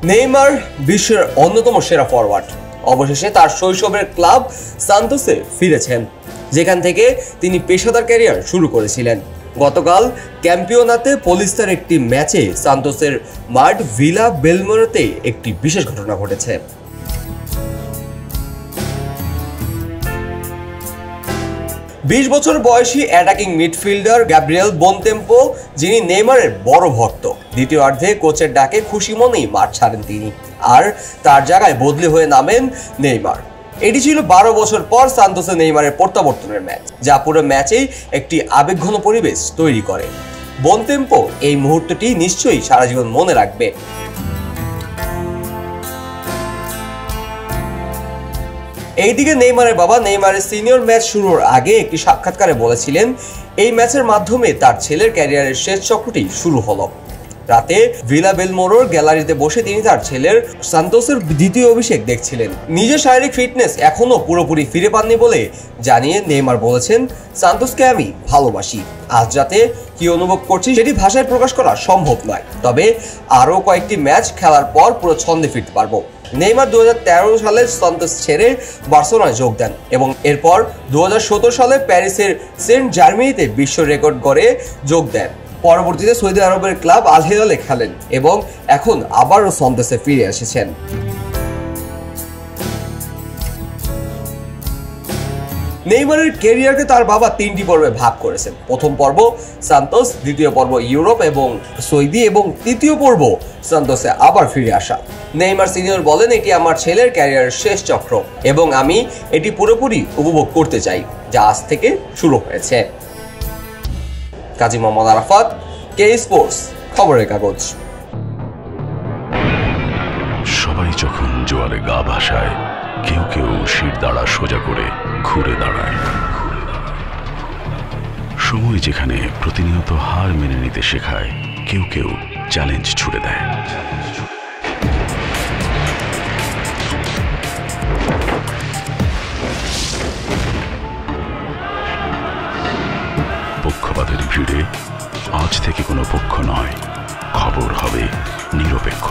Neymar বিশ্বের অন্যতম সেরা ফরওয়ার্ড। অবশেষে তার শৈশবের ক্লাব সান্তোসে ফিরেছেন, যেখান থেকে তিনি পেশাদার ক্যারিয়ার শুরু করেছিলেন। গতকাল ক্যাম্পিওনাতে পলিস্তার একটি ম্যাচে সান্তোসের মাঠ ভিলা বেলমোরোতে একটি বিশেষ ঘটনা ঘটেছে। বিশ বছর বয়সী অ্যাটাকিং মিডফিল্ডার গ্যাব্রিয়েল বোনতেম্পো, যিনি নেইমারের বড় ভক্ত, দ্বিতীয়ার্ধে কোচের ডাকে খুশি মনেই মাঠ ছাড়েন তিনি, আর তার জায়গায় বদলি হয়ে নামেন নেইমার। এটি ছিল 12 বছর পর সান্তোসে নেইমারের প্রত্যাবর্তনের ম্যাচ, যা পুরো ম্যাচেই একটি আবেগঘন পরিবেশ তৈরি করে। বোনতেম্পো এই মুহূর্তটি নিশ্চয়ই সারা জীবন মনে রাখবে। এইদিকে নেইমারের বাবা নেইমারের সিনিয়র ম্যাচ শুরুর আগে একটি সাক্ষাৎকারে বলেছিলেন, এই ম্যাচের মাধ্যমে তার ছেলের ক্যারিয়ারের শেষ চক্রটি শুরু হলো। রাতে ভিলা বেলমোরোর গ্যালারিতে বসে তিনি তার ছেলের সান্তোসের দ্বিতীয় অভিষেক দেখছিলেন। নিজের শারীরিক ফিটনেস এখনো পুরোপুরি ফিরে পাননি বলে জানিয়ে নেইমার বলেছেন, সান্তোসকে আমি ভালোবাসি। আজ রাতে কি অনুভব করছি সেটি ভাষায় প্রকাশ করা সম্ভব নয়, তবে আরও কয়েকটি ম্যাচ খেলার পর পুরো ছন্দে ফিরতে পারবো। নেইমার 2013 সালে সান্তোস ছেড়ে বার্সেলোনায় যোগ দেন এবং এরপর 2017 সালে প্যারিসের সেন্ট জার্মেনিতে বিশ্ব রেকর্ড গড়ে যোগ দেন। পরবর্তীতে সৌদি আরবের ক্লাব আল হিলালে খেলেন এবং এখন আবারও সান্তোসে ফিরে এসেছেন। নেইমারের ক্যারিয়ারকে তার বাবা 3টি পর্বে ভাগ করেছেন। প্রথম পর্ব সান্তোস, দ্বিতীয় পর্ব ইউরোপ এবং সৌদি, এবং তৃতীয় পর্ব সান্তোসে আবার ফিরে আসা। নেইমার সিনিয়র বলেন, এটি আমার ছেলের ক্যারিয়ারের শেষ চক্র এবং আমি এটি পুরোপুরি উপভোগ করতে চাই, যা আজ থেকে শুরু হয়েছে। কাজী মোহাম্মদ আরাফাত, কে স্পোর্টস, খবরের কাগজ। সবাই যখন জোয়ারে গা ভাসায়, কেউ কেউ শির দাঁড়া সোজা করে ঘুরে দাঁড়ায়। সময় যেখানে প্রতিনিয়ত হার মেনে নিতে শেখায়, কেউ কেউ চ্যালেঞ্জ ছুড়ে দেয়। পক্ষপাতের ভিড়ে আজ থেকে কোনো পক্ষ নয়, খবর হবে নিরপেক্ষ।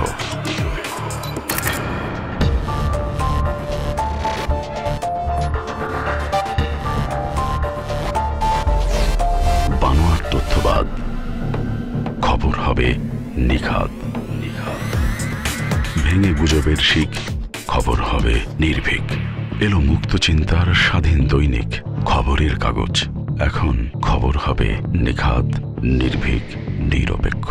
বানোয়াট তথ্যবাদ, খবর হবে নিখাত। ভেঙে গুজবের শিক, খবর হবে নির্ভীক। এলো মুক্ত চিন্তার স্বাধীন দৈনিক খবরের কাগজ। এখন খবর হবে নিখাত, নির্ভীক, নিরপেক্ষ।